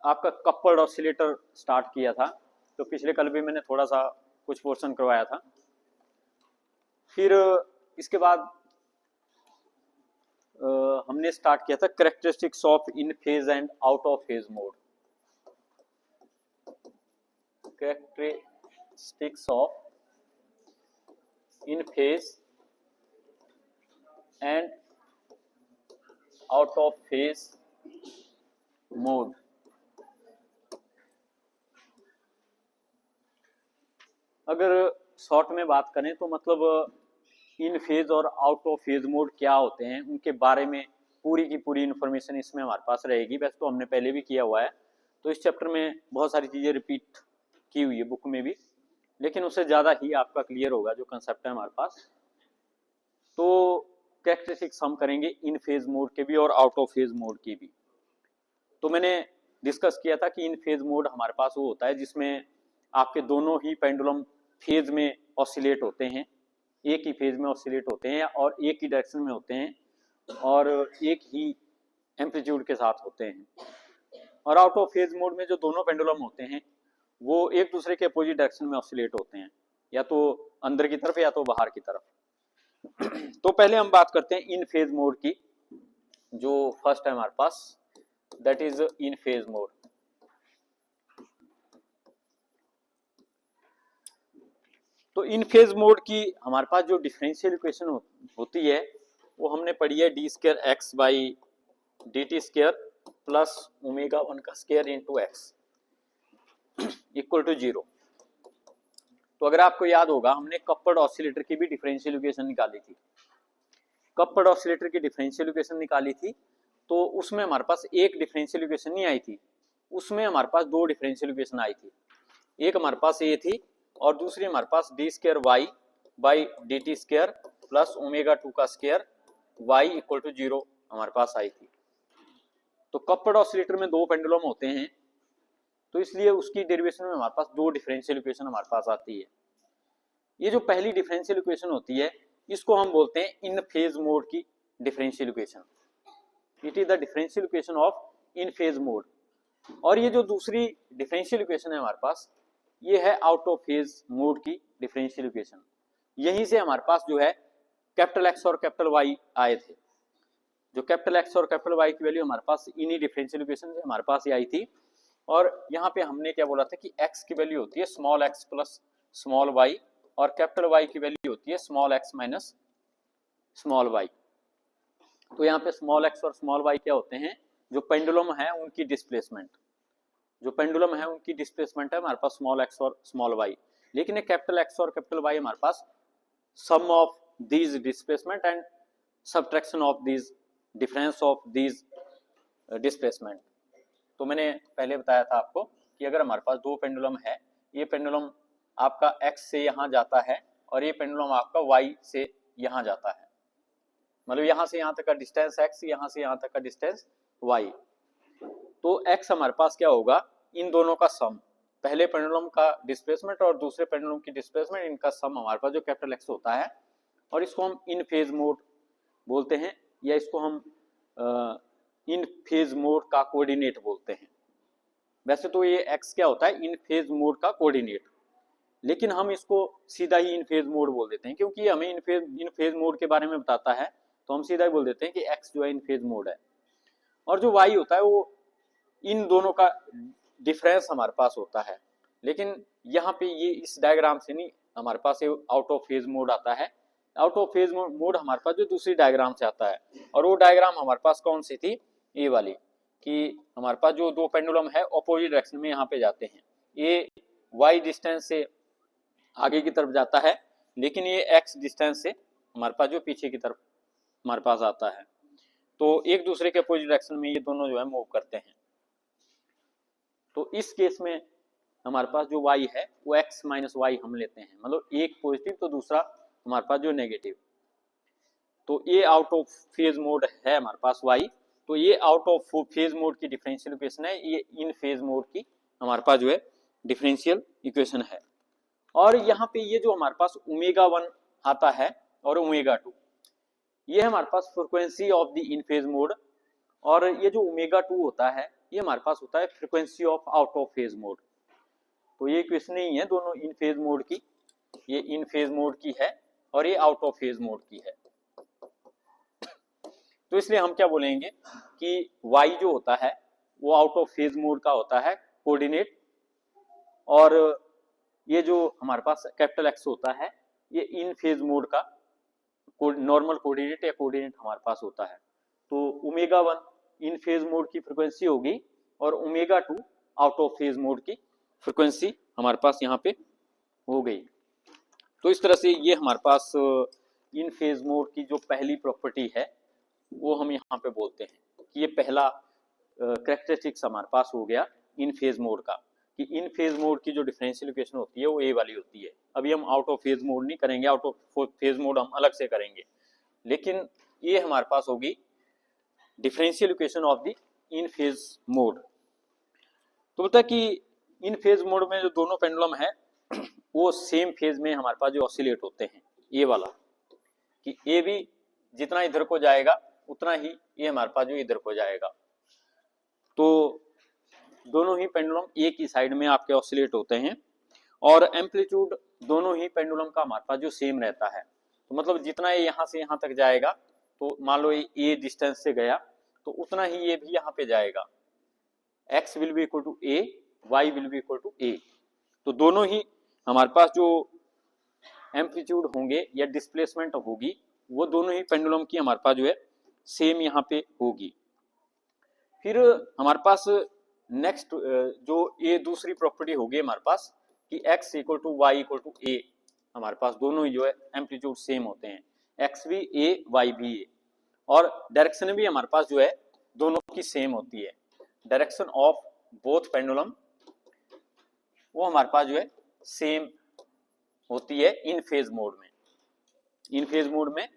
आपका coupled oscillator start किया था। तो पिछले कल भी मैंने थोड़ा सा कुछ पोर्शन करवाया था। फिर इसके बाद हमने स्टार्ट किया था characteristics of in phase and out of phase mode. Characteristics of in phase and out of phase mode. अगर शॉर्ट में बात करें तो मतलब इन फेज और आउट ऑफ फेज मोड क्या होते हैं उनके बारे में पूरी की पूरी इन्फॉर्मेशन इसमें हमारे पास रहेगी। वैसे तो हमने पहले भी किया हुआ है, तो इस चैप्टर में बहुत सारी चीजें रिपीट की हुई है बुक में भी, लेकिन उससे ज्यादा ही आपका क्लियर होगा जो कंसेप्ट है हमारे पास। तो कैरेक्टरिस्टिक्स हम करेंगे इन फेज मोड के भी और आउट ऑफ फेज मोड की भी। तो मैंने डिस्कस किया था कि इन फेज मोड हमारे पास वो होता है जिसमें आपके दोनों ही पेंडुलम फेज में ऑसिलेट होते हैं, एक ही फेज में ऑसिलेट होते हैं और एक ही डायरेक्शन में होते हैं और एक ही एम्पलीट्यूड के साथ होते हैं। और आउट ऑफ फेज मोड में जो दोनों पेंडुलम होते हैं वो एक दूसरे के अपोजिट डायरेक्शन में ऑसिलेट होते हैं, या तो अंदर की तरफ या तो बाहर की तरफ। तो पहले हम बात करते हैं इन फेज मोड की। जो फर्स्ट है हमारे पास that is in phase mode. तो इन फेज मोड की हमारे पास जो डिफरेंशियल इक्वेशन होती है वो हमने पढ़ी है d square x by d t square plus omega 1 का square into x equal to 0। तो अगर आपको याद होगा हमने कपल्ड ऑसिलेटर की भी डिफरेंशियल इक्वेशन निकाली थी। कपल्ड ऑसिलेटर की डिफरेंशियल इक्वेशन निकाली थी तो उसमें हमारे पास एक डिफरेंशियल इक्वेशन नहीं आई थी, उसमें हमारे पास दो डिफरेंशियल इक्वेशन आई थी। एक हमारे पास ये थी और दूसरी हमारे पास d square y by d t square plus omega 2 का स्क्वायर वाई इक्वल टू 0 हमारे पास आई थी। तो कपल्ड ऑसिलेटर में दो पेंडुलम होते हैं तो इसलिए उसकी डेरिवेशन में हमारे पास दो डिफरेंशियल इक्वेशन हमारे पास आती है। ये जो पहली डिफरेंशियल इक्वेशन होती है इसको हम बोलते हैं इन फेज मोड की differential equation. It is the differential equation of in phase mode. और ये जो दूसरी डिफरेंशियल इक्वेशन है हमारे पास ये है आउट ऑफ फेज मोड की डिफरेंशियल इक्वेशन। यहीं से हमारे पास जो है कैपिटल एक्स और कैपिटल वाई आए थे। जो कैपिटल एक्स और कैपिटल वाई की वैल्यू हमारे पास इन्हीं डिफरेंशियल इक्वेशन से हमारे पास ही आई थी। और यहाँ पे हमने क्या बोला था कि एक्स की वैल्यू होती है small x plus small y और कैपिटल वाई की वैल्यू होती है small x minus small y. तो यहाँ पे स्मॉल एक्स और स्मॉल वाई क्या होते हैं, जो पेंडुलम है उनकी डिस्प्लेसमेंट। जो पेंडुलम है उनकी डिस्प्लेसमेंट है हमारे पास स्मॉल एक्स और स्मॉल वाई। लेकिन कैपिटल एक्स और कैपिटल वाई हमारे पास sum of these displacement and subtraction of these difference of these displacement. तो मैंने पहले बताया था आपको कि अगर हमारे पास दो पेंडुलम है, ये पेंडुलम आपका x से यहाँ जाता है और ये पेंडुलम आपका y से यहाँ जाता है, मतलब यहाँ से यहाँ तक का डिस्टेंस x, यहाँ से यहाँ तक का डिस्टेंस y। तो x हमारे पास क्या होगा, इन दोनों का सम, पहले पेंडुलम का डिस्प्लेसमेंट और दूसरे पेंडुलम की डिस्प्लेसमेंट, इनका सम हमारे पास जो कैपिटल x होता है। और इसको हम इन फेज मोड बोलते हैं या इसको हम इन फेज मोड का कोऑर्डिनेट बोलते हैं। वैसे तो ये x क्या होता है, इन फेज मोड का कोऑर्डिनेट, लेकिन हम इसको सीधा ही इन फेज मोड बोल देते हैं क्योंकि हमें इन फेज मोड के बारे में बताता है। तो हम सीधा ही बोल देते हैं कि x जो है इन फेज मोड है और जो y होता है वो इन दोनों का डिफरेंस हमारे पास होता है। लेकिन यहाँ पे ये इस डायग्राम से नहीं, हमारे पास ये आउट ऑफ फेज मोड आता है। आउट ऑफ फेज मोड हमारे पास जो दूसरी डायग्राम से आता है, और वो डायग्राम हमारे पास कौन सी थी, ये वाली, कि हमारे पास जो दो पेंडुलम है ऑपोजिट डायरेक्शन में यहाँ पे जाते हैं। ये y डिस्टेंस से आगे की तरफ जाता है, लेकिन ये x डिस्टेंस से हमारे पास जो पीछे की तरफ हमारे पास आता है। तो एक दूसरे के अपोजिट डायरेक्शन में ये दोनों जो है मूव करते हैं। तो इस केस में हमारे पास जो y है वो x माइनस वाई हम लेते हैं, मतलब एक पॉजिटिव तो दूसरा हमारे पास जो नेगेटिव। तो ये आउट ऑफ फेज मोड है हमारे पास y। तो ये आउट ऑफ फेज मोड की डिफरेंशियल इक्वेशन है, ये इन फेज मोड की हमारे पास जो है डिफरेंशियल इक्वेशन है। और यहाँ पे ये जो हमारे पास ओमेगा 1 आता है और ओमेगा 2, ये हमारे पास frequency of the in phase mode. और ये जो ओमेगा 2 होता है ये हमारे पास होता है frequency of out of phase mode. तो ये इक्वेशन नहीं है दोनों इन फेज मोड की, ये इन फेज मोड की है और ये आउट ऑफ फेज मोड की है। तो इसलिए हम क्या बोलेंगे कि y जो होता है वो आउट ऑफ फेज मोड का होता है कोऑर्डिनेट, और ये जो हमारे पास कैपिटल X होता है ये इन फेज मोड का नॉर्मल कोऑर्डिनेट या कोऑर्डिनेट हमारे पास होता है। तो ओमेगा 1 इन फेज मोड की फ्रीक्वेंसी होगी और omega 2 out of phase mode की फ्रीक्वेंसी हमारे पास यहाँ पे हो गई। तो इस तरह से ये हमारे पास इन फेज मोड की जो पहली प्रॉपर्टी है वो हम यहाँ पे बोलते हैं कि ये पहला कैरेक्टरिस्टिक्स हमारे पास हो गया इन फेज मोड का, कि इन फेज मोड की जो डिफरेंशियल इक्वेशन होती है वो ए वाली होती है। अभी हम आउट ऑफ फेज मोड नहीं करेंगे, आउट ऑफ फेज मोड हम अलग से करेंगे, लेकिन ये हमारे पास होगी differential equation of the in phase mode. तो बता कि इन फेज मोड में जो दोनों पेंडुलम है वो सेम फेज में हमारे पास जो ऑसिलेट होते हैं, ये वाला कि ए भी जितना इधर को जाएगा उतना ही ये हमारे पास जो इधर को जाएगा। तो दोनों ही पेंडुलम एक ही साइड में आपके ऑसिलेट होते हैं और एम्पलीट्यूड दोनों ही पेंडुलम का हमारे पास जो सेम रहता है। तो मतलब जितना ये यहाँ से यहाँ तक जाएगा, तो मान लो ये डिस्टेंस से गया तो उतना ही ये भी यहाँ पे जाएगा। x will be equal to a, y will be equal to a। तो दोनों ही हमारे पास जो एम्पलीट्यूड होंगे या डिस्प्लेसमेंट होगी वो दोनों ही पेंडुलम की हमारे पास जो है सेम यहाँ पे होगी। फिर हमारे पास नेक्स्ट जो ये दूसरी प्रॉपर्टी होगी हमारे पास कि x equal to y equal to a, हमारे पास दोनों ही जो है एम्पलीट्यूड सेम होते हैं, x भी a y भी a, और डायरेक्शन भी हमारे पास जो है दोनों की सेम होती है। डायरेक्शन ऑफ बोथ पेंडुलम वो हमारे पास जो है सेम होती है इन फेज मोड में। इन फेज मोड में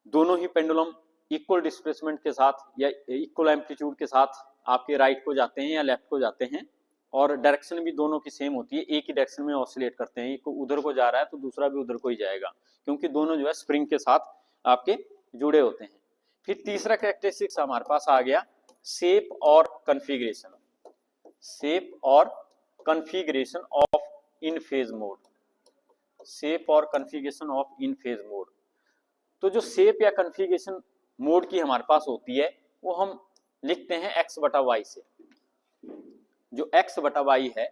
दोनों ही पेंडुलम इक्वल डिस्प्लेसमेंट के साथ या इक्वल एम्पलीट्यूड के साथ आपके राइट को जाते हैं या लेफ्ट को जाते हैं, और डायरेक्शन भी दोनों की सेम होती है, एक ही डायरेक्शन में ऑसिलेट करते हैं। एक उधर को जा रहा है तो दूसरा भी उधर को ही जाएगा, क्योंकि दोनों जो है स्प्रिंग के साथ आपके जुड़े होते हैं। फिर तीसरा कैरेक्टरिस्टिक्स हमारे पास आ गया शेप और कन्फिगरेशन। शेप और configuration of in phase mode, shape और configuration of in phase mode. तो जो शेप या कन्फिगरेशन मोड की हमारे पास होती है वो हम लिखते हैं x बटा वाई से। जो x बटा वाई है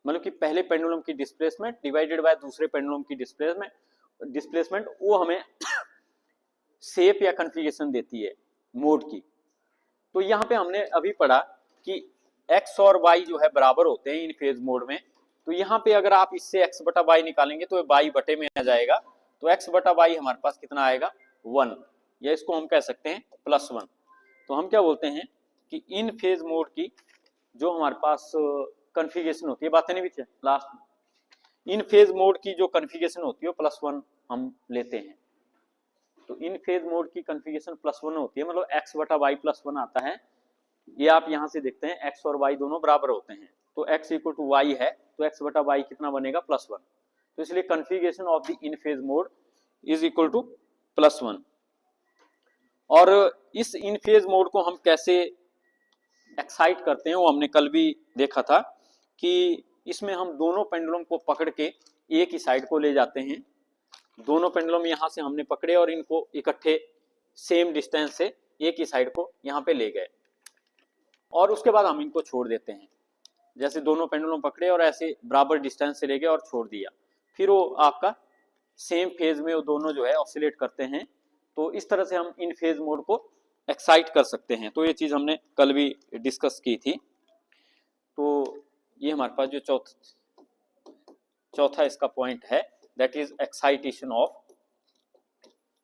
मतलब कि पहले पेंडुलम की डिस्प्लेसमेंट डिवाइडेड बाय दूसरे पेंडुलम की डिस्प्लेसमेंट वो हमें शेप या कन्फिगरेशन देती है मोड की। तो यहाँ पे हमने अभी पढ़ा कि x और y जो है बराबर होते हैं इन फेज मोड में। तो यहाँ पे अगर आप इससे x बटा वाई निकालेंगे तो y बटे में आ जाएगा, तो x बटा वाई हमारे पास कितना आएगा 1, या इसको हम कह सकते हैं +1। तो हम क्या बोलते हैं कि इन फेज मोड की जो हमारे पास कन्फिगरेशन होती है, बातें नहीं भी लास्ट में, इन फेज मोड की जो कन्फिगरेशन होती है वो +1 हम लेते हैं। तो इन फेज मोड की कन्फिगरेशन +1 होती है, मतलब x बटा वाई +1 आता है। ये आप यहाँ से देखते हैं x और y दोनों बराबर होते हैं, तो x इक्वल टू वाई है तो x बटा वाई कितना बनेगा +1। तो इसलिए configuration of the in phase mode is equal to +1। और इस इन फेज मोड को हम कैसे एक्साइट करते हैं वो हमने कल भी देखा था कि इसमें हम दोनों पेंडुलम को पकड़ के एक ही साइड को ले जाते हैं। दोनों पेंडुलम यहाँ से हमने पकड़े और इनको इकट्ठे सेम डिस्टेंस से एक ही साइड को यहाँ पे ले गए, और उसके बाद हम इनको छोड़ देते हैं। जैसे दोनों पेंडुलम पकड़े और ऐसे बराबर डिस्टेंस से ले गए और छोड़ दिया, फिर वो आपका सेम फेज में वो दोनों जो है ऑसिलेट करते हैं। तो इस तरह से हम इन फेज मोड को एक्साइट कर सकते हैं। तो ये चीज हमने कल भी डिस्कस की थी। तो ये हमारे पास जो चौथा इसका पॉइंट है, that is excitation of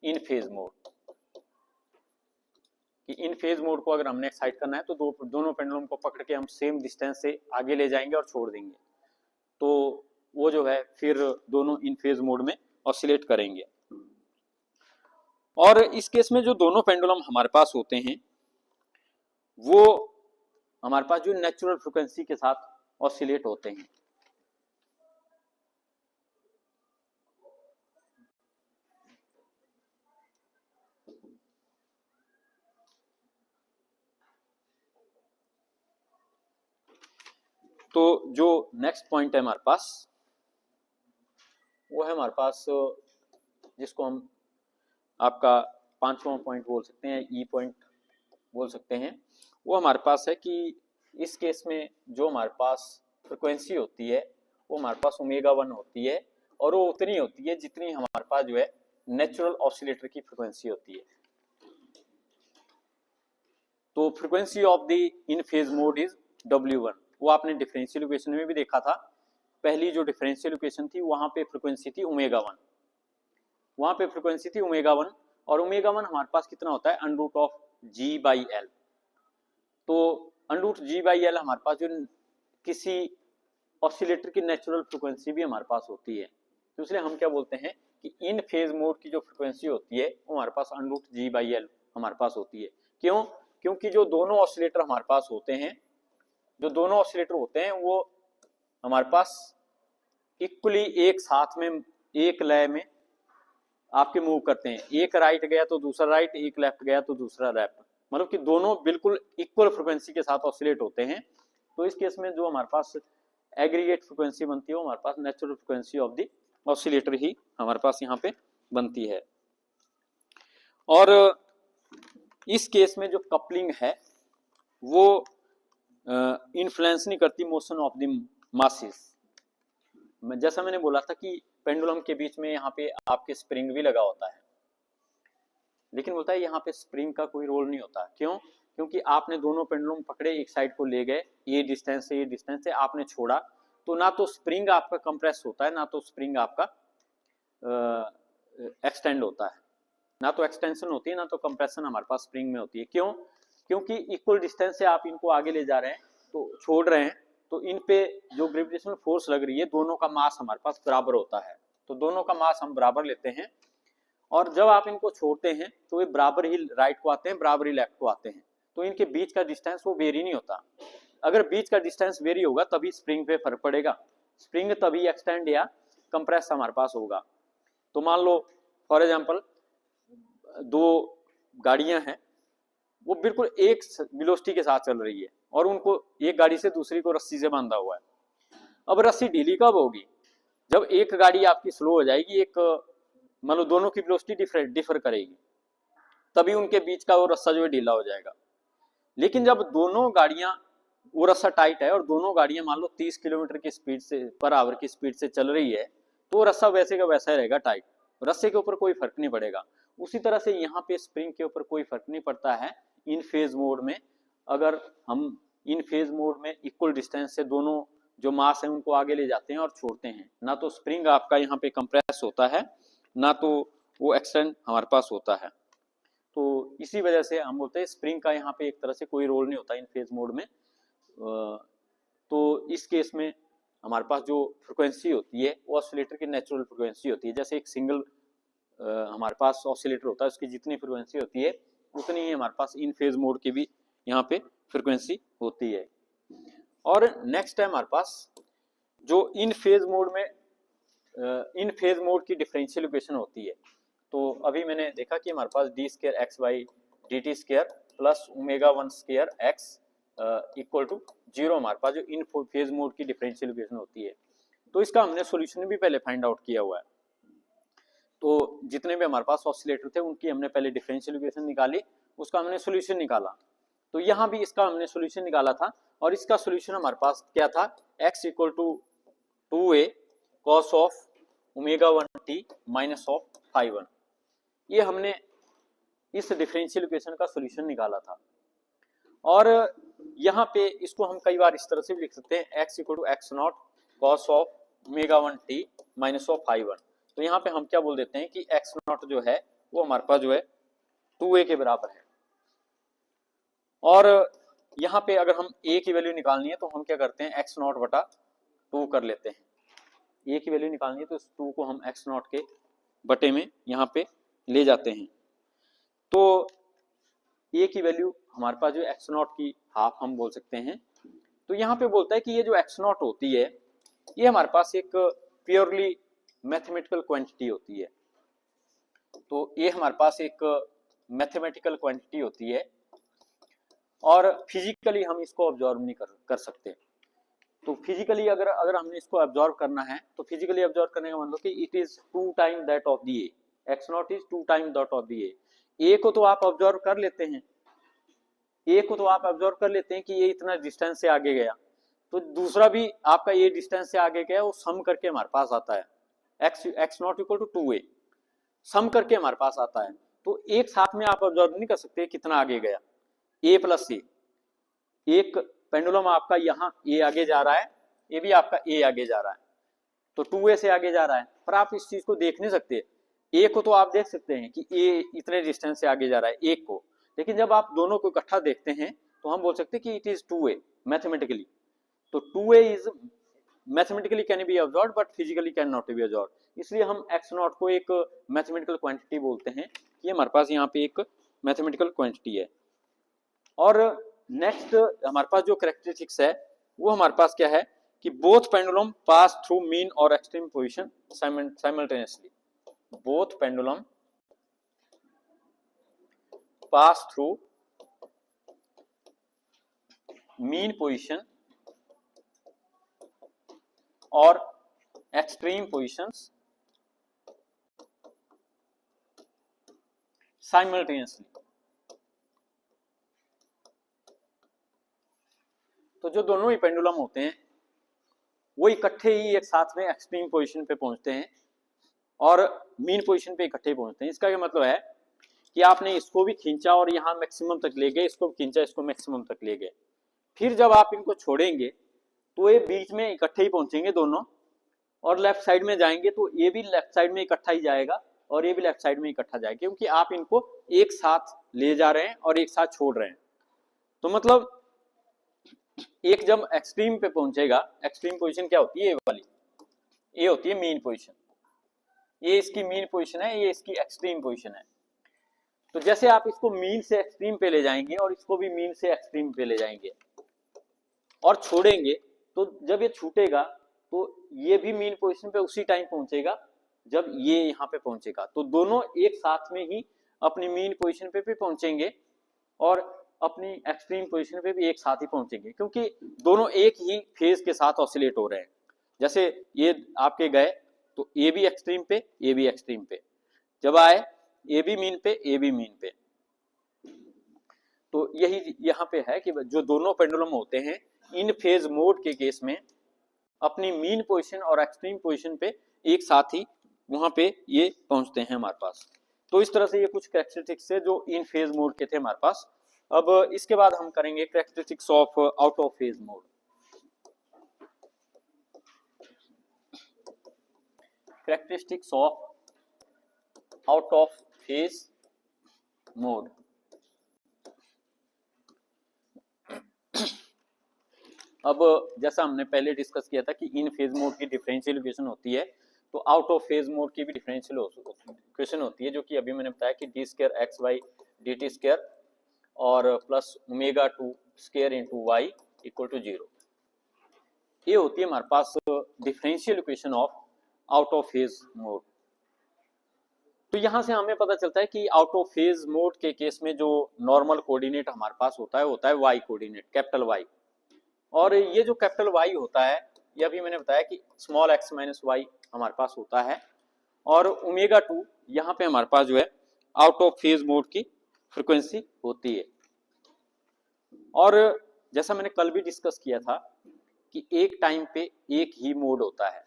in phase mode. कि इन फेज मोड को अगर हमने एक्साइट करना है तो दोनों पेंडुलम को पकड़ के हम सेम डिस्टेंस से आगे ले जाएंगे और छोड़ देंगे, तो वो जो है फिर दोनों इन फेज मोड में ऑसिलेट करेंगे। और इस केस में जो दोनों पेंडुलम हमारे पास होते हैं वो हमारे पास जो नेचुरल फ्रीक्वेंसी के साथ ऑसिलेट होते हैं। तो जो नेक्स्ट पॉइंट है हमारे पास वो है हमारे पास, जिसको हम आपका 5वां पॉइंट बोल सकते हैं, ई पॉइंट बोल सकते हैं। वो हमारे पास है कि इस केस में जो हमारे पास फ्रिक्वेंसी होती है वो हमारे पास ओमेगा 1 होती है, और वो उतनी होती है जितनी हमारे पास जो है नेचुरल ऑसिलेटर की फ्रिक्वेंसी होती है। तो frequency of the in phase mode is W1। वो आपने डिफरेंशियल इक्वेशन में भी देखा था। पहली जो डिफरेंशियल इक्वेशन थी वहां पे फ्रिक्वेंसी थी ओमेगा 1, वहां पे फ्रिक्वेंसी थी ओमेगा 1, और ओमेगा 1 हमारे पास कितना होता है, अंडरूट ऑफ G/L। तो अंडरूट G/L हमारे पास जो किसी ऑसिलेटर की नेचुरल फ्रिक्वेंसी भी हमारे पास होती है। तो इसलिए हम क्या बोलते हैं कि इन फेज मोड की जो फ्रिक्वेंसी होती है वो हमारे पास अंडरूट G/L हमारे पास होती है। क्यों? क्योंकि जो दोनों ऑसिलेटर हमारे पास होते हैं, जो दोनों ऑसिलेटर होते हैं वो हमारे पास इक्वली एक साथ में एक लय में आपके मूव करते हैं। एक राइट गया तो दूसरा राइट, एक लेफ्ट गया तो दूसरा लेफ्ट, मतलब कि दोनों बिल्कुल इक्वल फ्रिक्वेंसी के साथ ऑसिलेट होते हैं। तो इस केस में जो हमारे पास एग्रीगेट फ्रिक्वेंसी बनती है वो हमारे पास natural frequency of the oscillator ही हमारे पास यहाँ पे बनती है। और इस केस में जो कपलिंग है वो इन्फ्लुएंस नहीं करती मोशन ऑफ द मासेस। जैसा मैंने बोला था कि पेंडुलम के बीच में यहाँ पे आपके स्प्रिंग भी लगा होता है, लेकिन बोलता है यहाँ पे स्प्रिंग का कोई रोल नहीं होता। क्यों? क्योंकि आपने दोनों पेंडुलम पकड़े, एक साइड को ले गए, ये डिस्टेंस से ये डिस्टेंस से आपने छोड़ा, तो ना तो स्प्रिंग आपका कंप्रेस होता है, ना तो स्प्रिंग आपका एक्सटेंड होता है, ना तो एक्सटेंशन होती है ना तो कंप्रेशन हमारे पास स्प्रिंग में होती है। क्यों? क्योंकि इक्वल डिस्टेंस से आप इनको आगे ले जा रहे हैं, तो छोड़ रहे हैं, तो इन पे जो ग्रेविटेशनल फोर्स लग रही है दोनों का मास हमारे पास बराबर होता है। तो दोनों का मास हम बराबर लेते हैं, और जब आप इनको छोड़ते हैं तो ये बराबर ही राइट को आते हैं, बराबर ही लेफ्ट को आते हैं। तो इनके बीच का डिस्टेंस वो वेरी नहीं होता। अगर बीच का डिस्टेंस वेरी होगा तभी स्प्रिंग पे फर्क पड़ेगा, स्प्रिंग तभी एक्सटेंड या कंप्रेस हमारे पास होगा। तो मान लो फॉर एग्जांपल दो गाड़ियां हैं, वो बिल्कुल एक वेलोसिटी के साथ चल रही है, और उनको एक गाड़ी से दूसरी को रस्सी से बांधा हुआ है। अब रस्सी ढीली कब होगी? जब एक गाड़ी आपकी स्लो हो जाएगी, एक मतलब दोनों की वेलोसिटी डिफर करेगी, तभी उनके बीच का वो रस्सा जो है ढीला हो जाएगा। लेकिन जब दोनों गाड़ियां, वो रस्सा टाइट है और दोनों गाड़ियां मान लो 30 किलोमीटर की स्पीड से पर आवर की स्पीड से चल रही है, तो वो रस्सा वैसे का वैसा ही रहेगा टाइट, रस्से के ऊपर कोई फर्क नहीं पड़ेगा। उसी तरह से यहाँ पे स्प्रिंग के ऊपर कोई फर्क नहीं पड़ता है इन फेज मोड में। अगर हम इन फेज मोड में इक्वल डिस्टेंस से दोनों जो मास है उनको आगे ले जाते हैं और छोड़ते हैं, ना तो स्प्रिंग आपका यहाँ पे कंप्रेस होता है, ना तो वो एक्सटेंड हमारे पास होता है। तो इसी वजह से हम बोलते हैं स्प्रिंग का यहाँ पे एक तरह से कोई रोल नहीं होता इन फेज मोड में। तो इस केस में हमारे पास जो फ्रिक्वेंसी होती है वो ऑसिलेटर की नेचुरल फ्रिक्वेंसी होती है। जैसे एक सिंगल हमारे पास ऑसिलेटर होता है, उसकी जितनी फ्रिक्वेंसी होती है उतनी ही हमारे पास इन फेज मोड की भी यहाँ पे फ्रिक्वेंसी होती है। और नेक्स्ट है हमारे पास जो इन फेज मोड में इन फेज मोड की डिफरेंशियल इक्वेशन होती है। तो अभी मैंने देखा कि हमारे पास d² x by dt square plus omega 1 square x equal to 0 हमारे पास जो इन फेज मोड की डिफरेंशियल इक्वेशन होती है। तो इसका हमने सॉल्यूशन भी पहले फाइंड आउट किया हुआ है। तो जितने भी हमारे पास ऑसिलेटर थे उनकी हमने पहले डिफरेंशियल इक्वेशन निकाली, उसका हमने सॉल्यूशन निकाला। तो यहाँ भी इसका हमने सॉल्यूशन निकाला था, और इसका सॉल्यूशन हमारे पास क्या था, x equal to 2a cos of omega 1t minus of phi 1। ये हमने इस डिफरेंशियल इक्वेशन का सॉल्यूशन निकाला था। और यहाँ पे इसको हम कई बार इस तरह से भी लिख सकते हैं, x equal to x naught cos of omega 1t minus of phi 1। तो यहाँ पे हम क्या बोल देते हैं कि x नॉट जो है वो हमारे पास जो है 2a के बराबर है। और यहाँ पे अगर हम a की वैल्यू निकालनी है तो हम क्या करते हैं, x नॉट बटा 2 कर लेते हैं। a की वैल्यू निकालनी है तो इस 2 को हम x नॉट के बटे में यहाँ पे ले जाते हैं। तो a की वैल्यू हमारे पास जो x नॉट की हाफ हम बोल सकते हैं। तो यहाँ पे बोलता है कि ये जो x नॉट होती है ये हमारे पास एक प्योरली मैथमेटिकल क्वांटिटी होती है। तो ये हमारे पास एक मैथमेटिकल क्वांटिटी होती है और फिजिकली हम इसको ऑब्जर्व नहीं कर सकते। तो फिजिकली अगर हमने इसको ऑब्जर्व करना है तो फिजिकली ऑब्जर्व करने का मतलब कि it is 2 time that of the a, x naught is 2 time that of the a को तो आप ऑब्जर्व कर लेते हैं, ए को तो आप ऑब्जर्व कर लेते हैं कि ये इतना डिस्टेंस से आगे गया, तो दूसरा भी आपका ये डिस्टेंस से आगे गया, वो सम करके हमारे पास आता है x naught equal to 2a, sum करके हमारे पास आता है। तो एक साथ में आप ऑब्जर्व नहीं कर सकते कितना आगे गया, ए प्लस ए, एक पेंडुलम आपका यहाँ ए आगे जा रहा है, ये भी आपका ए आगे जा रहा है, तो 2a से आगे जा रहा है, पर आप इस चीज को देख नहीं सकते। ए को तो आप देख सकते हैं कि ए इतने डिस्टेंस से आगे जा रहा है एक को, लेकिन जब आप दोनों को इकट्ठा देखते हैं तो हम बोल सकते हैं कि इट इज 2a मैथमेटिकली। तो 2a is mathematically can be observed but physically can not be observed, इसलिए हम एक्स नॉट को एक मैथमेटिकल क्वांटिटी बोलते हैं कि हमारे पास यहाँ पे एक मैथमेटिकल क्वांटिटी है। और नेक्स्ट हमारे पास जो कैरेक्टरिस्टिक्स है वो हमारे पास क्या है कि both pendulum pass through mean और extreme position simultaneously, both pendulum pass through mean position और एक्सट्रीम पोजीशंस साइमल्टेनियसली। तो जो दोनों ही पेंडुलम होते हैं वो इकट्ठे ही एक साथ में एक्सट्रीम पोजीशन पे पहुंचते हैं और मीन पोजीशन पे इकट्ठे पहुंचते हैं। इसका क्या मतलब है कि आपने इसको भी खींचा और यहाँ मैक्सिमम तक ले गए, इसको खींचा इसको मैक्सिमम तक ले गए, फिर जब आप इनको छोड़ेंगे तो ये बीच में इकट्ठे ही पहुंचेंगे दोनों, और लेफ्ट साइड में जाएंगे तो ये भी लेफ्ट साइड में इकट्ठा ही जाएगा और ये भी लेफ्ट साइड में इकट्ठा जाएगा, क्योंकि आप इनको एक साथ ले जा रहे हैं और एक साथ छोड़ रहे हैं। तो मतलब एक जब एक्सट्रीम पे पहुंचेगा, एक्सट्रीम पोजीशन क्या होती है ये वाली, ये होती है मीन पोजीशन, ये इसकी मीन पोजीशन है, ये इसकी एक्सट्रीम पोजीशन है। तो जैसे आप इसको मीन से एक्सट्रीम पे ले जाएंगे और इसको भी मीन से एक्सट्रीम पे ले जाएंगे और छोड़ेंगे, तो जब ये छूटेगा तो ये भी मीन पोजीशन पे उसी टाइम पहुंचेगा जब ये यहाँ पे पहुंचेगा, तो दोनों एक साथ में ही अपनी मीन पोजीशन पे भी पहुंचेंगे और अपनी एक्सट्रीम पोजीशन पे भी एक साथ ही पहुंचेंगे, क्योंकि दोनों एक ही फेज के साथ ऑसिलेट हो रहे हैं। जैसे ये आपके गए तो ए भी एक्सट्रीम पे, ए भी एक्सट्रीम पे, जब आए ए भी मीन पे, ए भी मीन पे। तो यही यहाँ पे है कि जो दोनों पेंडुलम होते हैं इन फेज मोड के केस में अपनी मीन पोजीशन और एक्सट्रीम पोजीशन पे एक साथ ही वहां पे ये पहुंचते हैं हमारे पास। तो इस तरह से ये कुछ कैरेक्टरिस्टिक्स है जो इन फेज मोड के थे हमारे पास। अब इसके बाद हम करेंगे characteristics of out of phase mode. Characteristics of out of phase mode. अब जैसा हमने पहले डिस्कस किया था कि इन फेज मोड की डिफरेंशियल इक्वेशन होती है, तो आउट ऑफ फेज मोड की भी डिफरेंशियल इक्वेशन होती है, जो कि अभी मैंने बताया कि d square x by d t square और plus omega 2 square into y equal to 0। ये होती है हमारे पास differential equation of out of phase mode. तो यहां से हमें पता चलता है कि आउट ऑफ फेज मोड के केस में जो नॉर्मल कोऑर्डिनेट हमारे पास होता है वाई कोऑर्डिनेट, कैपिटल वाई। और ये जो कैपिटल वाई होता है ये अभी मैंने बताया कि स्मॉल एक्स माइनस वाई हमारे पास होता है, और ओमेगा 2 यहाँ पे हमारे पास जो है आउट ऑफ फेज मोड की फ्रीक्वेंसी होती है। और जैसा मैंने कल भी डिस्कस किया था कि एक टाइम पे एक ही मोड होता है,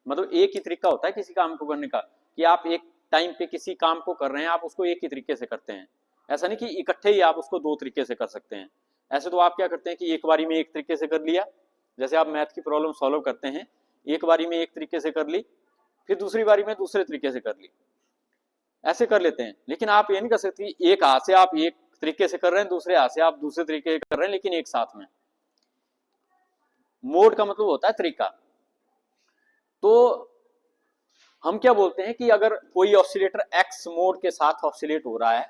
मतलब एक ही तरीका होता है किसी काम को करने का, कि आप एक टाइम पे किसी काम को कर रहे हैं आप उसको एक ही तरीके से करते हैं, ऐसा नहीं कि इकट्ठे ही आप उसको दो तरीके से कर सकते हैं। ऐसे तो आप क्या करते हैं कि एक बारी में एक तरीके से कर लिया, जैसे आप मैथ की प्रॉब्लम सॉल्व करते हैं एक बारी में एक तरीके से कर ली, फिर दूसरी बारी में दूसरे तरीके से कर ली, ऐसे कर लेते हैं। लेकिन आप ये नहीं कर सकते एक हाथ से आप एक तरीके से कर रहे हैं, दूसरे हाथ से आप दूसरे तरीके से कर रहे हैं, लेकिन एक साथ में। मोड का मतलब होता है तरीका। तो हम क्या बोलते हैं कि अगर कोई ऑसिलेटर एक्स मोड के साथ ऑसिलेट हो रहा है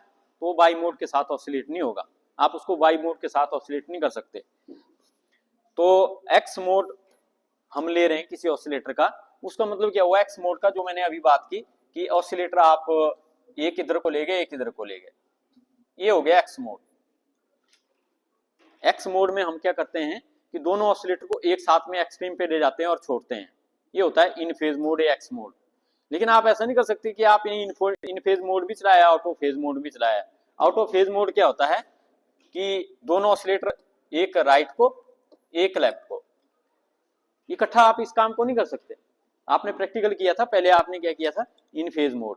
तो वाई मोड के साथ ऑसिलेट नहीं होगा, आप उसको वाई मोड के साथ ऑसिलेट नहीं कर सकते। तो एक्स मोड हम ले रहे हैं किसी ऑसिलेटर का, उसका मतलब क्या हुआ एक्स मोड का, जो मैंने अभी बात की कि ऑसिलेटर आप एक इधर को ले गए एक इधर को ले गए, ये हो गया एक्स मोड। एक्स मोड में हम क्या करते हैं कि दोनों ऑसिलेटर को एक साथ में एक्सट्रीम पे ले जाते हैं और छोड़ते हैं, ये होता है इन फेज मोड या एक्स मोड। लेकिन आप ऐसा नहीं कर सकते कि आप इन फेज मोड भी चलाया, आउट ऑफ फेज मोड भी चलाया। आउट ऑफ फेज मोड क्या होता है कि दोनों ऑसिलेटर, एक राइट को एक लेफ्ट को, इकट्ठा आप इस काम को नहीं कर सकते। आपने प्रैक्टिकल किया था, पहले आपने क्या किया था, इन फेज मोड,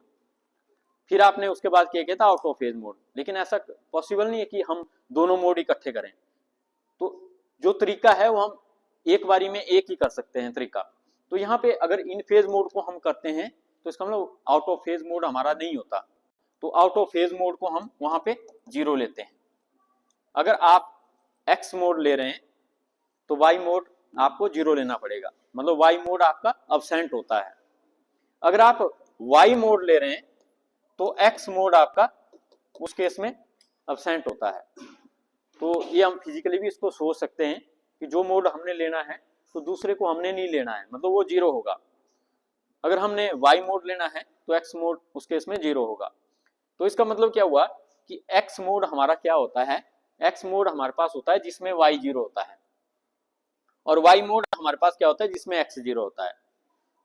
फिर आपने उसके बाद क्या किया था, आउट ऑफ फेज मोड। लेकिन ऐसा पॉसिबल नहीं है कि हम दोनों मोड इकट्ठे करें। तो जो तरीका है वो हम एक बारी में एक ही कर सकते हैं तरीका। तो यहाँ पे अगर इन फेज मोड को हम करते हैं तो इसका मतलब आउट ऑफ फेज मोड हमारा नहीं होता, तो आउट ऑफ फेज मोड को हम वहां पे 0 लेते हैं। अगर आप एक्स मोड ले रहे हैं तो वाई मोड आपको 0 लेना पड़ेगा, मतलब वाई मोड आपका अब्सेंट होता है। अगर आप वाई मोड ले रहे हैं तो एक्स मोड आपका उस केस में अब्सेंट होता है। तो ये हम फिजिकली भी इसको सोच सकते हैं कि जो मोड हमने लेना है तो दूसरे को हमने नहीं लेना है, मतलब वो 0 होगा। अगर हमने वाई मोड लेना है तो एक्स मोड उस केस में 0 होगा। तो इसका मतलब क्या हुआ कि एक्स मोड हमारा क्या होता है, एक्स मोड हमारे पास होता है जिसमें वाई 0 होता है, और वाई मोड हमारे पास क्या होता है जिसमें एक्स 0 होता है।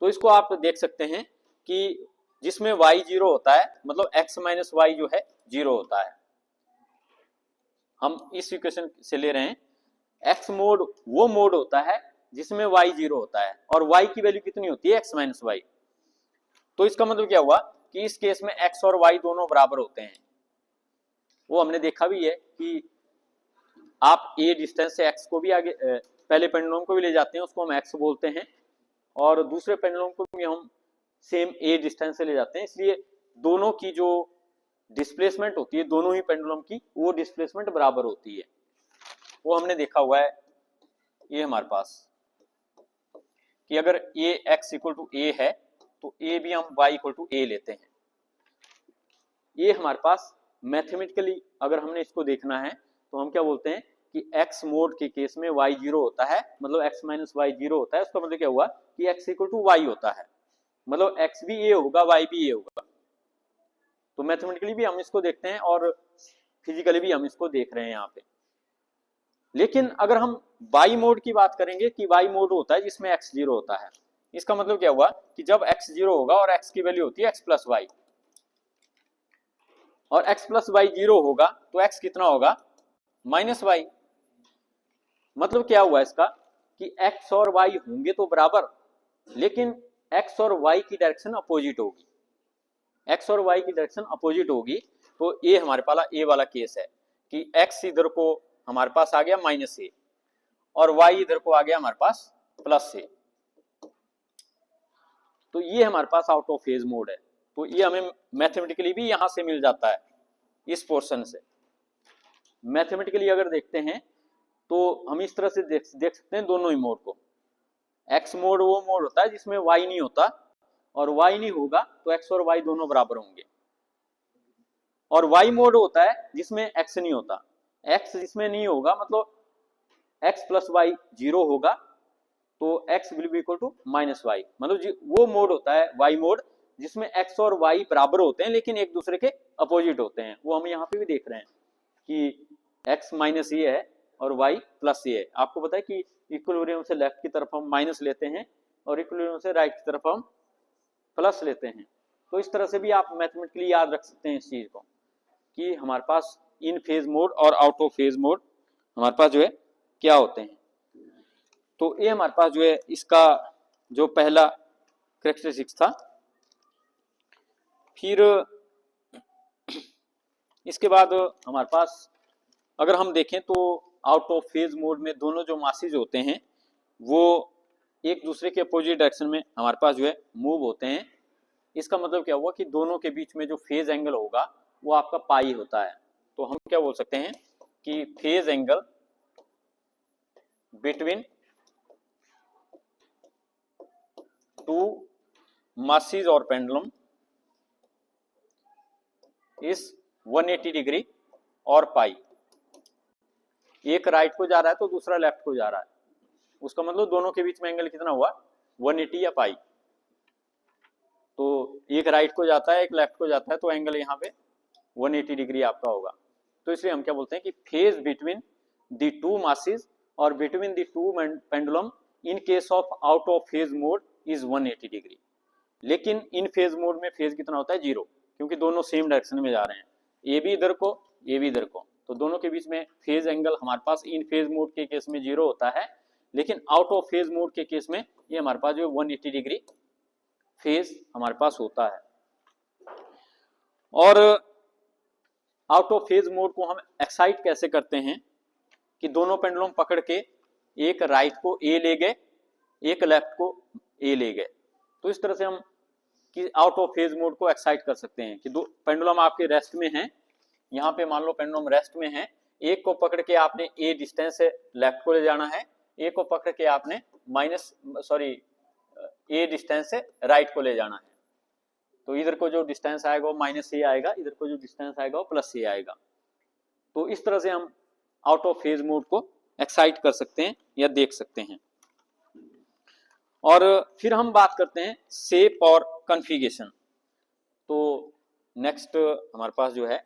तो इसको आप देख सकते हैं कि जिसमें y 0 होता है मतलब x माइनस वाई जो है 0 होता है। हम इस इक्वेशन से ले रहे हैं, x मोड वो मोड होता है जिसमें y 0 होता है और y की वैल्यू कितनी होती है, x माइनस वाई। तो इसका मतलब क्या हुआ कि इस केस में x और y दोनों बराबर होते हैं। वो हमने देखा भी है कि आप a डिस्टेंस से x को भी आगे, पहले पेंडुलम को भी ले जाते हैं, उसको हम x बोलते हैं, और दूसरे पेंडुलम को भी हम सेम a डिस्टेंस से ले जाते हैं। इसलिए दोनों की जो डिस्प्लेसमेंट होती है, दोनों ही पेंडुलम की, वो डिस्प्लेसमेंट बराबर होती है। वो हमने देखा हुआ है ये हमारे पास कि अगर a x equal to a है तो a भी हम y इक्वल टू a लेते हैं। ये हमारे पास मैथमेटिकली अगर हमने इसको देखना है तो हम क्या बोलते हैं कि x मोड के केस में y 0 होता है, मतलब x माइनस वाई 0 होता है। उसका मतलब क्या हुआ कि x इक्वल टू वाई होता है, मतलब x भी a होगा, y भी a होगा। तो मैथमेटिकली भी हम इसको देखते हैं और फिजिकली भी हम इसको देख रहे हैं यहाँ पे। लेकिन अगर हम वाई मोड की बात करेंगे कि वाई मोड होता है जिसमें x 0 होता है, इसका मतलब क्या हुआ कि जब x 0 होगा और x की वैल्यू होती है x प्लस वाई, और x प्लस वाई 0 होगा तो x कितना होगा, माइनस वाई। मतलब क्या हुआ इसका कि x और y होंगे तो बराबर, लेकिन x और y की डायरेक्शन अपोजिट होगी, x और y की डायरेक्शन अपोजिट होगी। तो ये हमारे पास ए वाला केस है कि x इधर को हमारे पास आ गया माइनस ए और y इधर को आ गया हमारे पास प्लस ए। तो ये हमारे pass out of phase mode है। तो ये हमें मैथमेटिकली भी यहां से मिल जाता है, इस पोर्शन से। मैथमेटिकली अगर देखते हैं तो हम इस तरह से देख सकते हैं दोनों ही मोड को। एक्स मोड वो मोड होता है जिसमें वाई नहीं होता, और वाई नहीं होगा तो एक्स और वाई दोनों बराबर होंगे। और वाई मोड होता है जिसमें एक्स नहीं होता, एक्स जिसमें नहीं होगा मतलब एक्स प्लस वाई 0 होगा तो x will be equal to minus y. मतलब वो मोड होता है वाई मोड जिसमें एक्स और वाई बराबर होते हैं लेकिन एक दूसरे के अपोजिट होते हैं। वो हम यहाँ पे भी देख रहे हैं कि एक्स माइनस ये है और वाई प्लस ये है। आपको पता है कि इक्विलिब्रियम से लेफ्ट की तरफ हम माइनस लेते हैं और इक्विलिब्रियम से राइट की तरफ हम प्लस लेते हैं। तो इस तरह से भी आप मैथमेटिकली याद रख सकते हैं इस चीज को कि हमारे पास इन फेज मोड और आउट ऑफ फेज मोड हमारे पास जो है क्या होते हैं। तो ये हमारे पास जो है इसका जो पहला कैरेक्टरिस्टिक्स था। फिर इसके बाद हमारे पास अगर हम देखें तो आउट ऑफ फेज मोड में दोनों जो मासेज होते हैं वो एक दूसरे के अपोजिट डायरेक्शन में हमारे पास जो है मूव होते हैं। इसका मतलब क्या हुआ कि दोनों के बीच में जो फेज एंगल होगा वो आपका पाई होता है। तो हम क्या बोल सकते हैं कि phase angle between two masses और पेंडुलम इज 180 डिग्री और पाई। एक राइट को जा रहा है तो दूसरा लेफ्ट को जा रहा है, उसका मतलब दोनों के बीच में एंगल कितना हुआ, 180 या पाई। तो एक राइट को जाता है एक लेफ्ट को जाता है तो एंगल यहाँ पे 180 डिग्री आपका होगा। तो इसलिए हम क्या बोलते हैं कि phase between the two masses और between the two pendulum in case of out of phase mode is 180 degree. लेकिन इन फेज मोड में फेज कितना होता है, 0, क्योंकि दोनों सेम डायरेक्शन में जा रहे हैं, ए भी इधर को ए भी इधर को, तो दोनों के बीच में फेज एंगल हमारे पास इन फेज मोड के केस में 0 होता है, लेकिन आउट ऑफ फेज मोड के केस में ये हमारे पास जो 180 डिग्री फेज हमारे पास होता है। और आउट ऑफ फेज मोड को हम एक्साइट कैसे करते हैं कि दोनों पेंडुलम पकड़ के एक राइट को ए ले गए, एक लेफ्ट को ए ले गए, तो इस तरह से हम कि आउट ऑफ फेज मोड को एक्साइट कर सकते हैं कि दो पेंडुलम आपके रेस्ट में हैं, यहाँ पे मान लो पेंडुलम रेस्ट में है, एक को पकड़ के आपने ए डिस्टेंस से लेफ्ट को ले जाना है, एक को पकड़ के आपने ए डिस्टेंस से राइट को ले जाना है, तो इधर को जो डिस्टेंस आएगा वो माइनस ए आएगा, इधर को जो डिस्टेंस आएगा वो प्लस ए आएगा। तो इस तरह से हम आउट ऑफ फेज मोड को एक्साइट कर सकते हैं या देख सकते हैं। और फिर हम बात करते हैं शेप और कॉन्फ़िगरेशन। तो नेक्स्ट हमारे पास जो है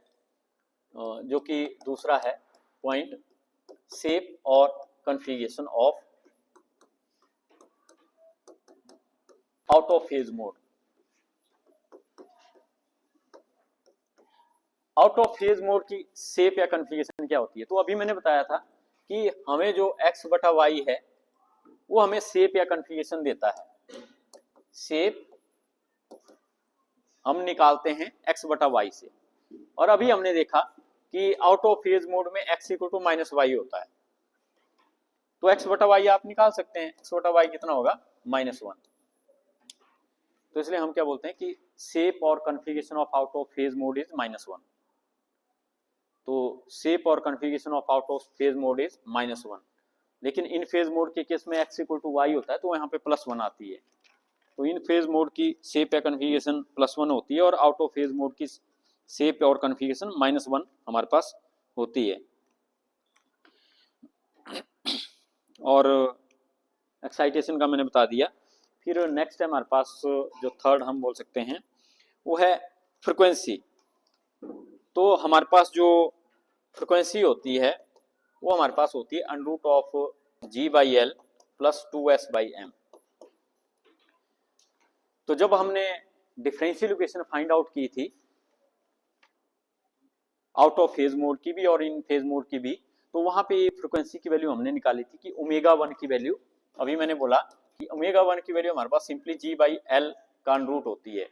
जो कि दूसरा है पॉइंट, शेप और configuration of out of phase mode. Out of phase mode की शेप या कॉन्फ़िगरेशन क्या होती है, तो अभी मैंने बताया था कि हमें जो x बटा वाई है वो हमें शेप या कॉन्फ़िगरेशन देता है। शेप हम निकालते हैं x बटा वाई से, और अभी हमने देखा कि आउट ऑफ फेज मोड में x equal to minus y होता है, तो x बटा वाई आप निकाल सकते हैं, x बटा वाई कितना होगा, -1। तो इसलिए हम क्या बोलते हैं कि शेप और configuration of out of phase mode is -1। तो शेप और configuration of out of phase mode is -1, लेकिन इन फेज मोड के केस में x इक्वल टू वाई होता है, तो यहाँ पे +1 आती है। तो इन फेज मोड की शेप या कॉन्फ़िगरेशन +1 होती है, और आउट ऑफ फेज मोड की शेप और कॉन्फ़िगरेशन -1 हमारे पास होती है। और एक्साइटेशन का मैंने बता दिया। फिर नेक्स्ट है हमारे पास जो थर्ड हम बोल सकते हैं वो है फ्रिक्वेंसी। तो हमारे पास जो फ्रिक्वेंसी होती है वो हमारे पास होती है √g/L + 2s/m। तो जब हमने डिफरेंशियल इक्वेशन फाइंड आउट की थी आउट ऑफ फेज मोड की भी और इन फेज मोड की भी, तो वहां पे फ्रिक्वेंसी की वैल्यू हमने निकाली थी कि ω1 की वैल्यू, अभी मैंने बोला कि ω1 की वैल्यू हमारे पास सिंपली g/L का √ होती है,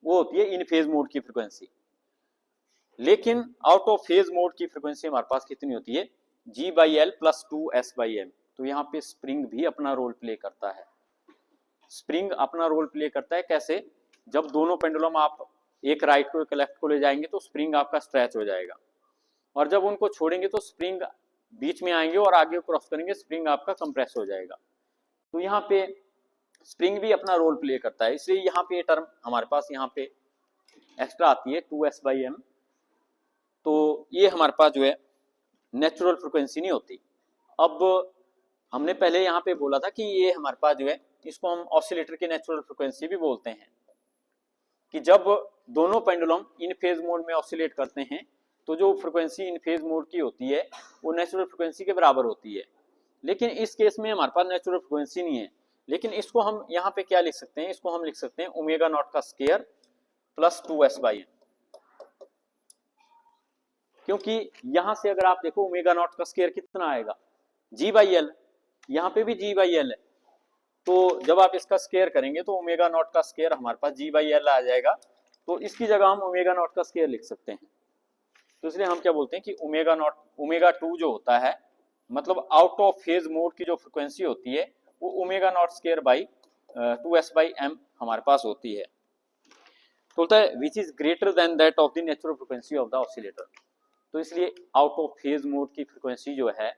वो होती है इन फेज मोड की फ्रिक्वेंसी। लेकिन आउट ऑफ फेज मोड की फ्रिक्वेंसी हमारे पास कितनी होती है, g/L + 2s/m। तो यहाँ पे स्प्रिंग भी अपना रोल प्ले करता है। स्प्रिंग अपना रोल प्ले करता है कैसे, जब दोनों पेंडुलम आप एक राइट को एक लेफ्ट को ले जाएंगे तो स्प्रिंग आपका स्ट्रेच हो जाएगा, और जब उनको छोड़ेंगे तो स्प्रिंग बीच में आएंगे और आगे क्रॉस करेंगे, स्प्रिंग आपका कंप्रेस हो जाएगा। तो यहाँ पे स्प्रिंग भी अपना रोल प्ले करता है, इसलिए यहाँ पे टर्म हमारे पास यहाँ पे एक्स्ट्रा आती है 2s/m। तो ये हमारे पास जो है नेचुरल फ्रिक्वेंसी नहीं होती। अब हमने पहले यहाँ पे बोला था कि ये हमारे पास जो है इसको हम ऑसिलेटर की नेचुरल फ्रिक्वेंसी भी बोलते हैं, कि जब दोनों पेंडुलम इन फेज मोड में ऑसिलेट करते हैं तो जो फ्रिक्वेंसी इन फेज मोड की होती है वो नेचुरल फ्रिक्वेंसी के बराबर होती है। लेकिन इस केस में हमारे पास नेचुरल फ्रिक्वेंसी नहीं है, लेकिन इसको हम यहाँ पे क्या लिख सकते हैं, इसको हम लिख सकते हैं ω0² + 2s/m। क्योंकि यहां से अगर आप देखो ω0² कितना आएगा, g/L, यहाँ पे भी g/L है, तो जब आप इसका स्क्वायर करेंगे तो ω0² हमारे पास g/L आ जाएगा, तो इसकी जगह हम ω0² लिख सकते हैं। तो इसलिए हम क्या बोलते हैं कि ω2 जो होता है, मतलब आउट ऑफ फेज मोड की जो फ्रिक्वेंसी होती है वो ω0² / 2s/m हमारे पास होती है। तो होता है which is greater then that of the natural frequency of the oscillator. तो इसलिए आउट ऑफ फेज मोड की फ्रिक्वेंसी जो है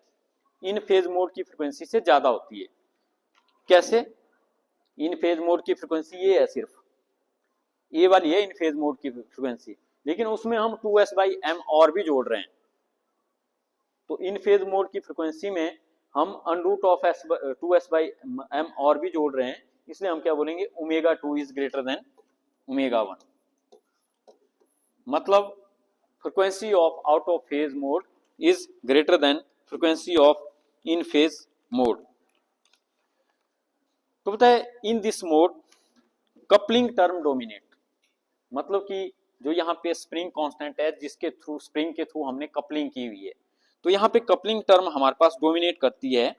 इन फेज मोड की फ्रिक्वेंसी से ज्यादा होती है। कैसे, इन फेज मोड की फ्रिक्वेंसी ये है, सिर्फ ये वाली है इन फेज मोड की फ्रिक्वेंसी, लेकिन उसमें हम 2s/m और भी जोड़ रहे हैं। तो इन फेज मोड की फ्रिक्वेंसी में हम √2s/m और भी जोड़ रहे हैं, इसलिए हम क्या बोलेंगे ω2 इज ग्रेटर देन ω1। मतलब frequency of out of phase mode is greater than frequency of in phase mode. तो पता है in this mode coupling term dominate, मतलब कि जो यहाँ पे स्प्रिंग कांस्टेंट है जिसके थ्रू स्प्रिंग के थ्रू हमने कपलिंग की हुई है, तो यहाँ पे कपलिंग टर्म हमारे पास डोमिनेट करती है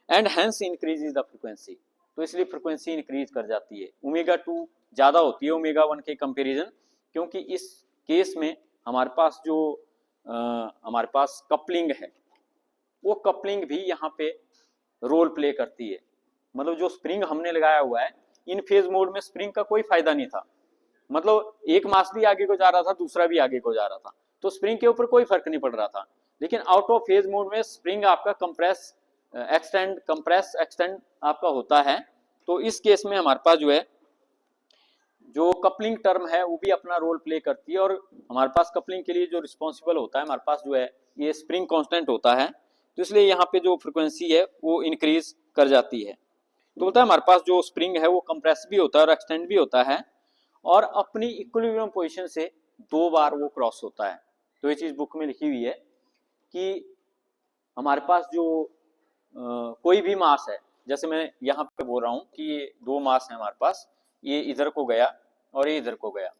and hence increase the frequency, तो इसलिए फ्रीक्वेंसी इंक्रीज कर जाती है। ओमेगा 2 ज्यादा होती है ओमेगा 1 के कंपैरिजन, क्योंकि इस केस में हमारे पास जो हमारे पास कपलिंग है वो कपलिंग भी यहाँ पे रोल प्ले करती है। मतलब जो स्प्रिंग हमने लगाया हुआ है इन फेज मोड में स्प्रिंग का कोई फायदा नहीं था, मतलब एक मास भी आगे को जा रहा था दूसरा भी आगे को जा रहा था, तो स्प्रिंग के ऊपर कोई फर्क नहीं पड़ रहा था। लेकिन आउट ऑफ फेज मोड में स्प्रिंग आपका कंप्रेस एक्सटेंड आपका होता है, तो इस केस में हमारे पास जो है जो कपलिंग टर्म है वो भी अपना रोल प्ले करती है, और हमारे पास कपलिंग के लिए जो रिस्पॉन्सिबल होता है हमारे पास जो है ये स्प्रिंग कांस्टेंट होता है, तो इसलिए यहाँ पे जो फ्रिक्वेंसी है वो इंक्रीज कर जाती है। तो बोलता है हमारे पास जो स्प्रिंग है वो कंप्रेस भी होता है और एक्सटेंड भी होता है, और अपनी इक्विलिब्रियम पोजीशन से 2 बार वो क्रॉस होता है। तो ये चीज बुक में लिखी हुई है कि हमारे पास जो कोई भी मास है, जैसे मैं यहाँ पे बोल रहा हूँ कि ये 2 मास है हमारे पास, ये इधर को गया और ये इधर को गया,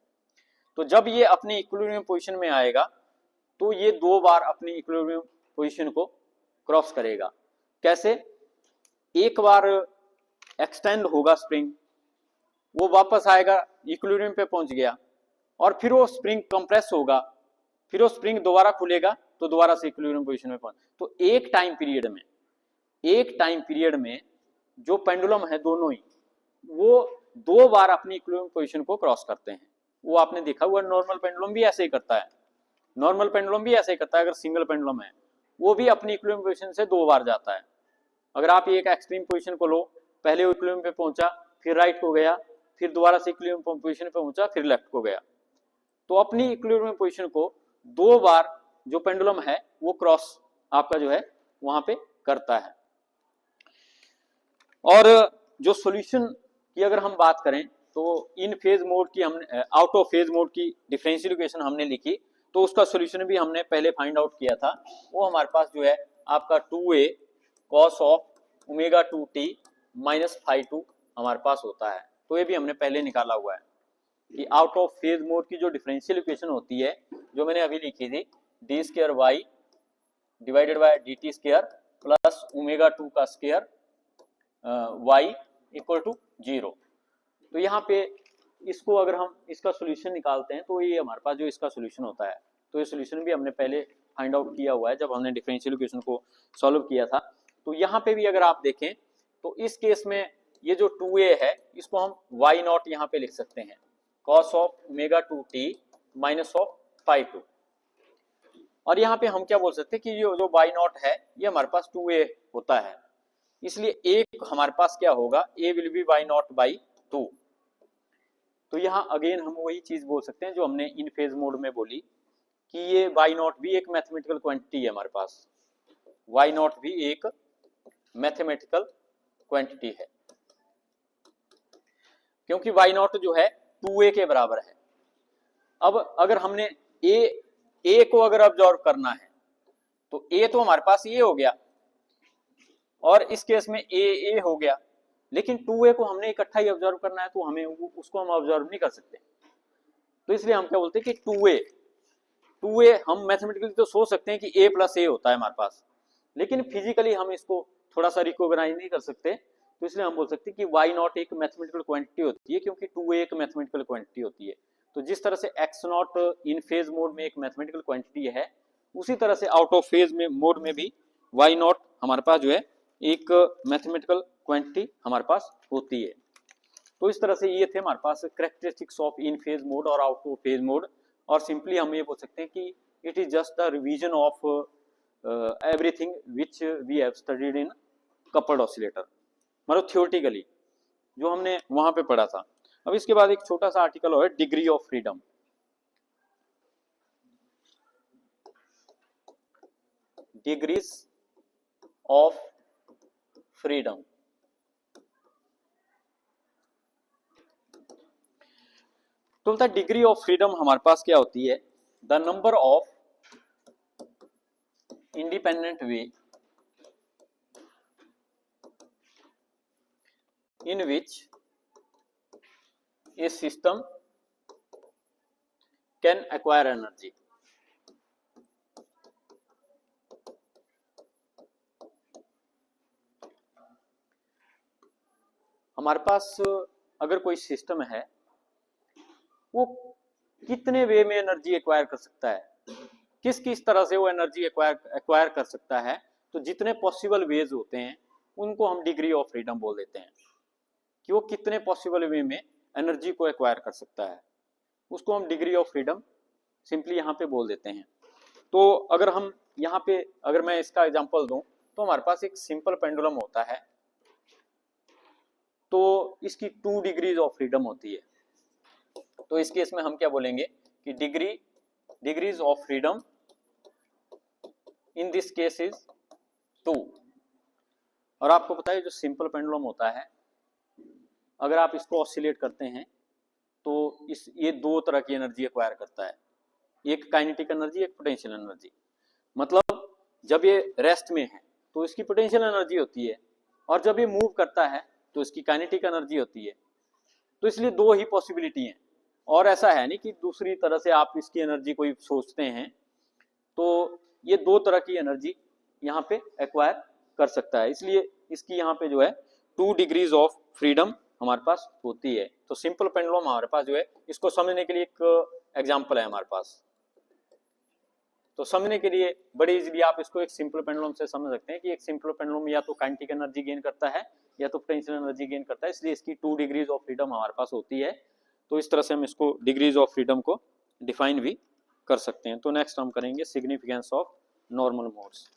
तो जब ये अपनी इक्विलिब्रियम पोजीशन में आएगा तो ये 2 बार अपनी इक्विलिब्रियम पोजीशन को क्रॉस करेगा। कैसे? एक बार एक्सटेंड होगा स्प्रिंग, वो वापस आएगा इक्विलिब्रियम पे पहुंच गया, और फिर वो स्प्रिंग कंप्रेस होगा, फिर वो स्प्रिंग दोबारा खुलेगा तो दोबारा से इक्विलिब्रियम पोजीशन में पहुंच। तो एक टाइम पीरियड में जो पेंडुलम है दोनों ही वो 2 बार अपनी इक्विलिब्रियम पोजीशन को क्रॉस करते हैं। वो आपने देखा हुआ नॉर्मल पेंडुलम भी ऐसे ही करता है, अगर सिंगल पेंडुलम है वो भी अपनी इक्विलिब्रियम पोजीशन से 2 बार जाता है। अगर आप एक एक्सट्रीम पोजीशन को लो, पहले वो इक्विलिब्रियम पे पहुंचा, फिर राइट को गया, फिर दोबारा से इक्विलिब्रियम पोजीशन पे पहुंचा, फिर लेफ्ट को गया, तो अपनी इक्विलिब्रियम पोजीशन को 2 बार जो पेंडुलम है वो क्रॉस आपका जो है वहां पे करता है। और जो सॉल्यूशन की अगर हम बात करें तो इन फेज मोड की हमने आउट ऑफ फेज मोड की डिफरेंशियल इक्वेशन हमने लिखी, तो उसका सॉल्यूशन भी हमने पहले फाइंड आउट किया था। वो हमारे पास जो है आपका 2a cos of omega 2t minus phi 2 हमारे पास होता है। तो ये भी हमने पहले निकाला हुआ है कि आउट ऑफ फेज मोड की जो डिफरेंशियल इक्वेशन होती है जो मैंने अभी लिखी थी, d square y divided by d t square plus omega 2 का स्क्वायर y इक्वल टू 0। तो यहाँ पे इसको अगर हम इसका सॉल्यूशन निकालते हैं तो ये हमारे पास जो इसका सॉल्यूशन होता है, तो ये सॉल्यूशन भी हमने पहले फाइंड आउट किया हुआ है जब हमने डिफरेंशियल इक्वेशन को सॉल्व किया था। तो यहाँ पे भी अगर आप देखें तो इस केस में ये जो 2a है इसको हम y नॉट यहाँ पे लिख सकते हैं, cos of omega 2t minus of phi 2, और यहाँ पे हम क्या बोल सकते हैं कि जो y नॉट है ये हमारे पास 2a होता है, इसलिए एक हमारे पास क्या होगा, a will be y not by 2। तो यहाँ अगेन हम वही चीज बोल सकते हैं जो हमने इन फेज मोड में बोली कि ये y नॉट भी एक मैथमेटिकल क्वांटिटी है हमारे पास, y नॉट भी एक मैथमेटिकल क्वांटिटी है, क्योंकि y नॉट जो है 2a के बराबर है। अब अगर हमने a को अगर ऑब्जर्व करना है तो a तो हमारे पास ये हो गया, और इस केस में a हो गया, लेकिन 2a को हमने इकट्ठा ही ऑब्जर्व करना है तो हमें उसको हम ऑब्जर्व नहीं कर सकते। तो इसलिए हम क्या बोलते हैं कि 2a हम मैथमेटिकली तो सोच सकते हैं कि a प्लस a होता है हमारे पास, लेकिन फिजिकली हम इसको थोड़ा सा रिकॉग्नाइज नहीं कर सकते, तो इसलिए हम बोल सकते हैं कि y नॉट एक मैथमेटिकल क्वांटिटी होती है क्योंकि 2a एक मैथमेटिकल क्वांटिटी होती है। तो जिस तरह से x not in phase mode में एक मैथमेटिकल क्वांटिटी है, उसी तरह से आउट ऑफ फेज में मोड में भी y नॉट हमारे पास जो है एक मैथमेटिकल क्वांटिटी हमारे पास होती है। तो इस तरह से ये थे हमारे पास characteristics of in phase mode और आउट ऑफ फेज मोड, और सिंपली हम ये बोल सकते हैं कि it is just the revision of everything which we have studied in coupled oscillator, मतलब थियोरेटिकली जो हमने वहां पे पढ़ा था। अब इसके बाद एक छोटा सा आर्टिकल है degree of freedom. Degrees of freedom, तो बोलता है डिग्री ऑफ फ्रीडम हमारे पास क्या होती है, the number of independent way in which a system can acquire energy. हमारे पास अगर कोई सिस्टम है वो कितने वे में एनर्जी एक्वायर कर सकता है, किस किस तरह से वो एनर्जी एक्वायर कर सकता है, तो जितने पॉसिबल वेज होते हैं उनको हम डिग्री ऑफ फ्रीडम बोल देते हैं कि वो कितने पॉसिबल वे में एनर्जी को एक्वायर कर सकता है, उसको हम डिग्री ऑफ फ्रीडम सिंपली यहाँ पे बोल देते हैं। तो अगर हम यहाँ पे अगर मैं इसका एग्जांपल दूं तो हमारे पास एक सिंपल पेंडुलम होता है, तो इसकी 2 डिग्रीज ऑफ फ्रीडम होती है। तो इस केस में हम क्या बोलेंगे कि degrees of freedom in this case is 2। और आपको पता है जो सिंपल पेंडुलम होता है अगर आप इसको ऑसिलेट करते हैं तो ये 2 तरह की एनर्जी एक्वायर करता है, एक काइनेटिक एनर्जी, एक पोटेंशियल एनर्जी। मतलब जब ये रेस्ट में है तो इसकी पोटेंशियल एनर्जी होती है और जब ये मूव करता है तो इसकी काइनेटिक एनर्जी होती है। तो इसलिए 2 ही पॉसिबिलिटी हैं और ऐसा है नहीं कि दूसरी तरह से आप इसकी एनर्जी कोई सोचते हैं, तो ये 2 तरह की एनर्जी यहाँ पे एक्वायर कर सकता है। इसलिए इसकी यहाँ पे जो है 2 डिग्रीज ऑफ फ्रीडम हमारे पास होती है। तो सिंपल पेंडुलम हमारे पास जो है, इसको समझने के लिए एक एग्जांपल है हमारे पास। तो समझने के लिए बड़ी इजीली आप इसको एक सिंपल पेंडुलम से समझ सकते हैं कि एक सिंपल पेंडुलम या तो काइनेटिक एनर्जी गेन करता है या तो पोटेंशियल एनर्जी गेन करता है, इसलिए इसकी 2 डिग्रीज ऑफ फ्रीडम हमारे पास होती है। तो इस तरह से हम इसको डिग्रीज ऑफ फ्रीडम को डिफाइन भी कर सकते हैं। तो नेक्स्ट हम करेंगे सिग्निफिकेंस ऑफ नॉर्मल मोड्स।